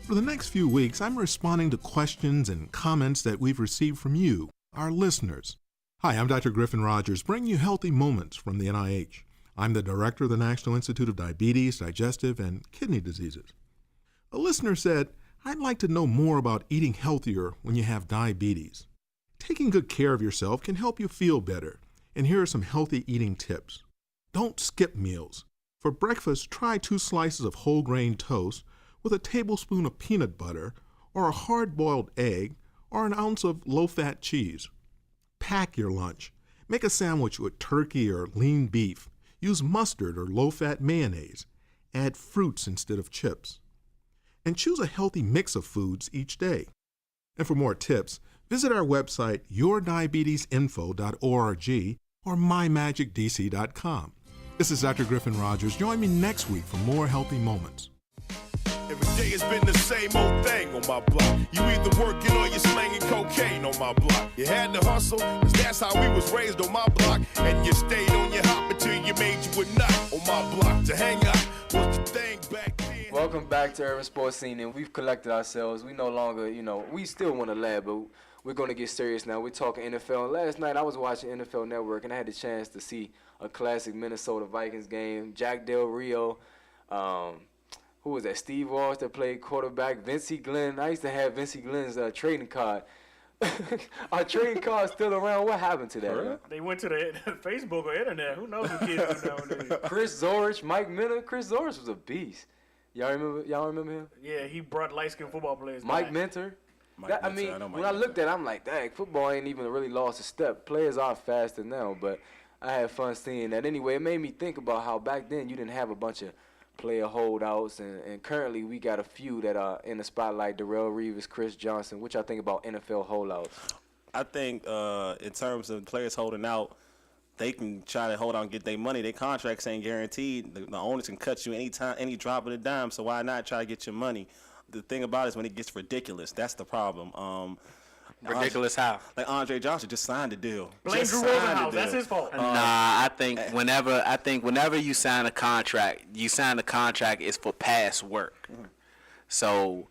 For the next few weeks, I'm responding to questions and comments that we've received from you, our listeners. Hi, I'm Dr. Griffin Rogers, bringing you Healthy Moments from the NIH. I'm the director of the National Institute of Diabetes, Digestive, and Kidney Diseases. A listener said, I'd like to know more about eating healthier when you have diabetes. Taking good care of yourself can help you feel better, and here are some healthy eating tips. Don't skip meals. For breakfast, try 2 slices of whole grain toast with a tablespoon of peanut butter, or a hard-boiled egg, or an ounce of low-fat cheese. Pack your lunch. Make a sandwich with turkey or lean beef. Use mustard or low-fat mayonnaise. Add fruits instead of chips. And choose a healthy mix of foods each day. And for more tips, visit our website, yourdiabetesinfo.org or mymagicdc.com. This is Dr. Griffin Rogers. Join me next week for more Healthy Moments. Every day it's been the same old thing on my block. You either working or you slanging cocaine on my block. You had to hustle, cause that's how we was raised on my block. And you stayed on your hop until you made you a nut on my block. To hang out was the thing back then. Welcome back to Urban Sports Scene, and we've collected ourselves. We no longer, we still want to laugh, but we're going to get serious now. We're talking NFL. Last night I was watching NFL Network, and I had the chance to see a classic Minnesota Vikings game. Jack Del Rio, who was that? Steve Walsh that played quarterback. Vincey Glenn. I used to have Vincey Glenn's trading card. Our trading card's still around. What happened to that? Huh? They went to the Facebook or internet. Who knows what kids do nowadays? Chris Zorich, Mike Minter. Chris Zorich was a beast. Y'all remember him? Yeah, he brought light-skinned football players Mike back. Minter. When I looked at it, I'm like, dang, football ain't even really lost a step. Players are faster now, but I had fun seeing that. Anyway, it made me think about how back then you didn't have a bunch of player holdouts, and currently we got a few that are in the spotlight, Darrelle Revis, Chris Johnson. What y'all think about NFL holdouts? I think in terms of players holding out, they can try to hold on and get their money. Their contracts ain't guaranteed. The owners can cut you anytime, any drop of a dime, so why not try to get your money? The thing about it is when it gets ridiculous, that's the problem. Ridiculous how? Like Andre Johnson just signed a deal. Blame Drew Rosenhaus. That's his fault. I think whenever you sign a contract, is for past work. Mm-hmm. So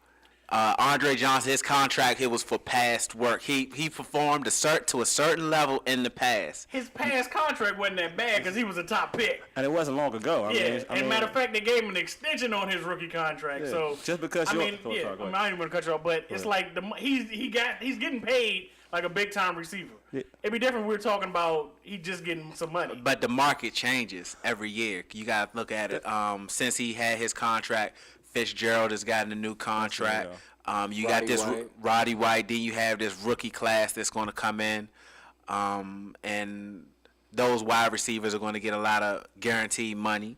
Andre Johnson, his contract, it was for past work. He performed to a certain level in the past. His past contract wasn't that bad because he was a top pick. And it wasn't long ago. Matter of fact, they gave him an extension on his rookie contract. Yeah, So just because I'm not even going to cut you off, but it's like he's getting paid like a big time receiver. Yeah. It'd be different if we were talking about he just getting some money. But the market changes every year. You got to look at it. Since he had his contract, Fitzgerald has gotten a new contract. You got this Roddy White. Then you have this rookie class that's going to come in, and those wide receivers are going to get a lot of guaranteed money.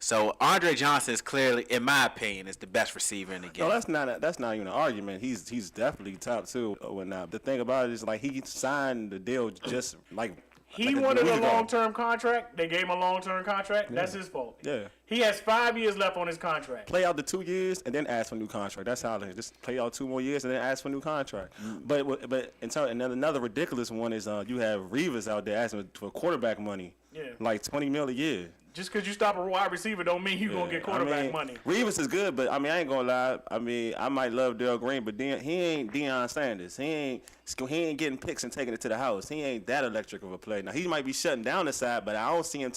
So Andre Johnson is clearly, in my opinion, is the best receiver in the game. No, that's not even an argument. He's definitely top 2 or whatnot. The thing about it is like he signed the deal just like. He wanted a long-term contract. They gave him a long-term contract. Yeah. That's his fault. Yeah. He has 5 years left on his contract. Play out the 2 years and then ask for a new contract. That's how it is. Just play out 2 more years and then ask for a new contract. But in terms, another ridiculous one is you have Revis out there asking for quarterback money. Yeah. Like $20 million a year. Just because you stop a wide receiver don't mean you're going to get quarterback money. Revis is good, but, I ain't going to lie. I might love Darrell Green, but he ain't Deion Sanders. He ain't getting picks and taking it to the house. He ain't that electric of a player. Now, he might be shutting down the side, but I don't see him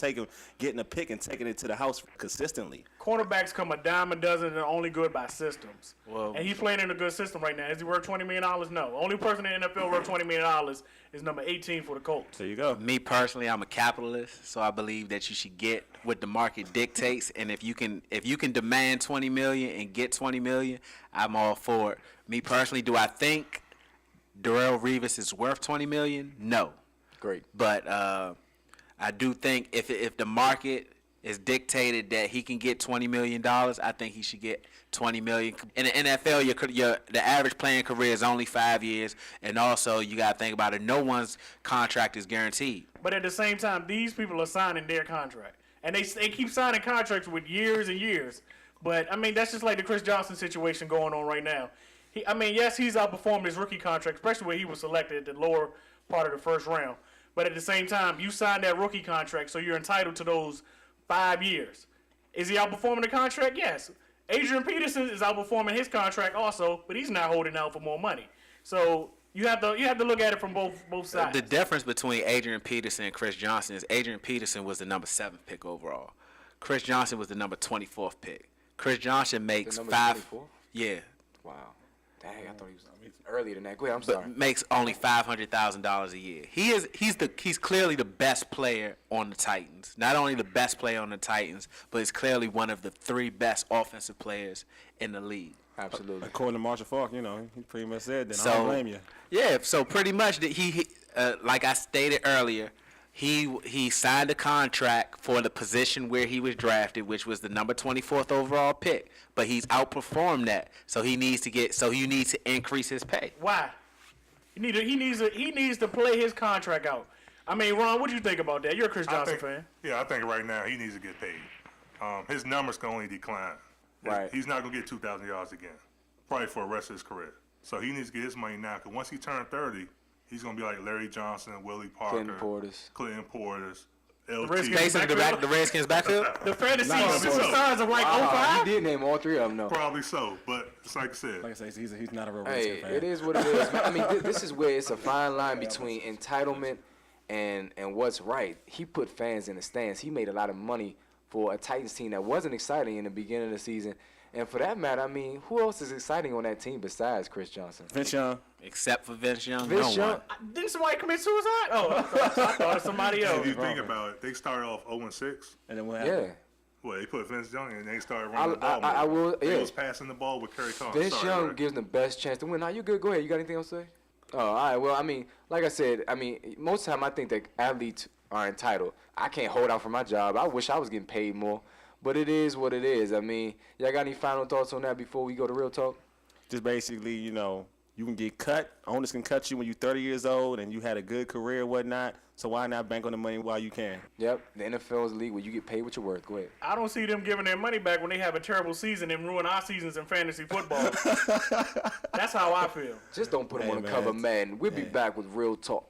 getting a pick and taking it to the house consistently. Cornerbacks come a dime a dozen and are only good by systems. Whoa. And he's playing in a good system right now. Is he worth $20 million? No. Only person in the NFL worth $20 million is number 18 for the Colts. There you go. Me personally, I'm a capitalist, so I believe that you should get what the market dictates. And if you can demand $20 million and get $20 million, I'm all for it. Me personally, do I think Darrelle Revis is worth $20 million? No. Great. But I do think if the market is dictated that he can get $20 million, I think he should get $20 million. In the NFL, the average playing career is only 5 years, and also you got to think about it. No one's contract is guaranteed. But at the same time, these people are signing their contract, and they keep signing contracts with years and years. But that's just like the Chris Johnson situation going on right now. Yes, he's outperformed his rookie contract, especially when he was selected at the lower part of the first round. But at the same time, you signed that rookie contract, so you're entitled to those 5 years. Is he outperforming the contract? Yes. Adrian Peterson is outperforming his contract also, but he's not holding out for more money. So you have to look at it from both sides. The difference between Adrian Peterson and Chris Johnson is Adrian Peterson was the number 7 pick overall. Chris Johnson was the number 24th pick. Chris Johnson makes The number 5. 24? Yeah. Wow. Dang, I thought he was earlier than that. Go ahead, I'm sorry. But makes only $500,000 a year. He's clearly the best player on the Titans. Not only the best player on the Titans, but he's clearly one of the 3 best offensive players in the league. Absolutely. According to Marshall Falk, he pretty much said that. I So don't blame you. yeah, so pretty much that he like I stated earlier, he signed a contract for the position where he was drafted, which was the number 24th overall pick. But he's outperformed that, so you need to increase his pay. Why? He needs to play his contract out. I mean, Ron, what do you think about that? You're a Chris Johnson fan. Yeah, I think right now he needs to get paid. His numbers can only decline. Right. He's not going to get 2,000 yards again, probably for the rest of his career. So he needs to get his money now, because once he turns 30, he's going to be like Larry Johnson, Willie Parker, Clinton Portis, LT. Basically, the Redskins backfield. The fantasy Probably so. stars of like Wow, 05. you did name all 3 of them, though. Probably so, but it's like I said. Like I say, he's not a real Hey, Redskin fan. it is what it is. I mean, this is where it's a fine line between entitlement and what's right. He put fans in the stands. He made a lot of money for a Titans team that wasn't exciting in the beginning of the season. And for that matter, I mean, who else is exciting on that team besides Chris Johnson? Vince Young. Except for Vince Young, Vince no Young, one. Didn't somebody commit suicide? Oh, I thought it was somebody else. If you think about it, they started off 0-6. And then what yeah. happened? Well, they put Vince Young in and they started running the ball. I more. will, They yeah. was passing the ball with Kerry Collins. Vince Sorry, Young Rick. gives them the best chance to win. Now, you good? Go ahead. You got anything else to say? Oh, all right. Well, I mean, like I said, most of the time I think that athletes are entitled. I can't hold out for my job. I wish I was getting paid more. But it is what it is. I mean, y'all got any final thoughts on that before we go to real talk? Just basically, you can get cut. Owners can cut you when you're 30 years old and you had a good career and whatnot. So why not bank on the money while you can? Yep. The NFL is a league where you get paid what you're worth. Go ahead. I don't see them giving their money back when they have a terrible season and ruin our seasons in fantasy football. That's how I feel. Just don't put them Hey, on the man. cover, man. We'll be back with real talk.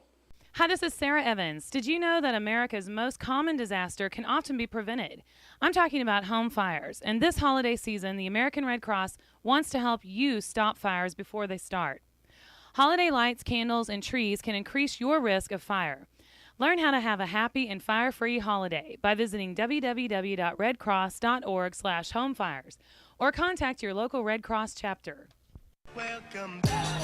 Hi, this is Sarah Evans. Did you know that America's most common disaster can often be prevented? I'm talking about home fires. And this holiday season, the American Red Cross wants to help you stop fires before they start. Holiday lights, candles, and trees can increase your risk of fire. Learn how to have a happy and fire-free holiday by visiting www.redcross.org/homefires or contact your local Red Cross chapter. Welcome back.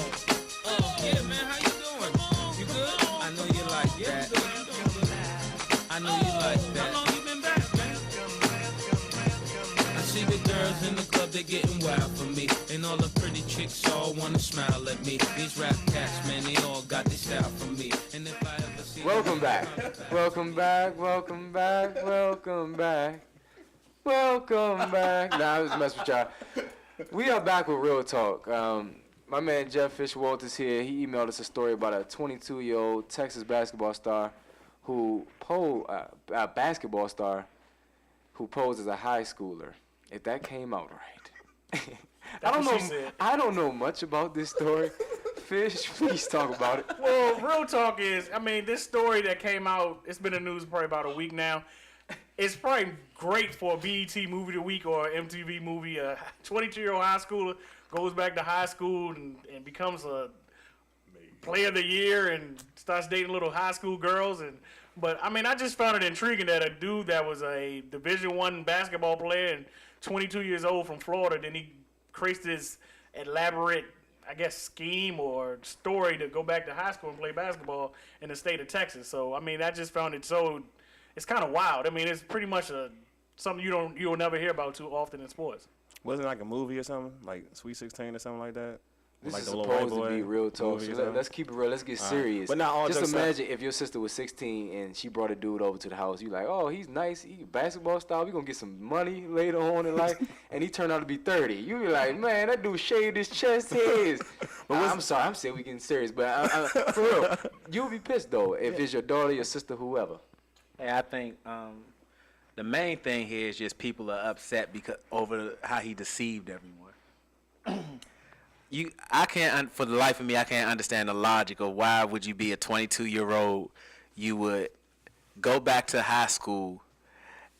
Yeah, man, how you doing? You good? I know you like that. I know you like that. How long you been back, man? I see the girls in the club, they getting wild for me. And all the pretty chicks all wanna smile at me. These rap cats, man, they all got their style from me. And if I ever see Welcome back. Welcome back. Welcome back. Welcome back. Welcome back. Nah, I was messing with y'all. We are back with Real Talk. My man Jeff Fishwalt is here. He emailed us a story about a 22-year-old Texas basketball star who posed as a high schooler. If that came out right. That's what she said. I don't know much about this story. Fish, please talk about it. Well, real talk is, this story that came out, it's been in the news probably about a week now. It's probably great for a BET Movie of the Week or MTV movie. A 22-year-old high schooler goes back to high school and becomes a player of the year and starts dating little high school girls. But I just found it intriguing that a dude that was a Division I basketball player and 22 years old from Florida, then he creates this elaborate, scheme or story to go back to high school and play basketball in the state of Texas. So, I just found it so, it's kind of wild. It's pretty much something you'll never hear about too often in sports. Wasn't it like a movie or something? Like Sweet 16 or something like that? This like is the little white supposed to be boy real talk. movie So or something? let's keep it real. Let's get serious. But not all Just jokes imagine if your sister was 16 and she brought a dude over to the house. You like, oh, he's nice. He basketball style. We gonna get some money later on in life. And he turned out to be 30. You be like, man, that dude shaved his chest hairs. I'm sorry. I'm saying we getting serious, but for real, you'll be pissed though if it's your daughter, your sister, whoever. Hey, I think the main thing here is just people are upset because over how he deceived everyone. For the life of me, I can't understand the logic of why would you be a 22-year-old, you would go back to high school,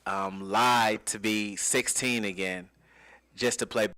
lie to be 16 again, just to play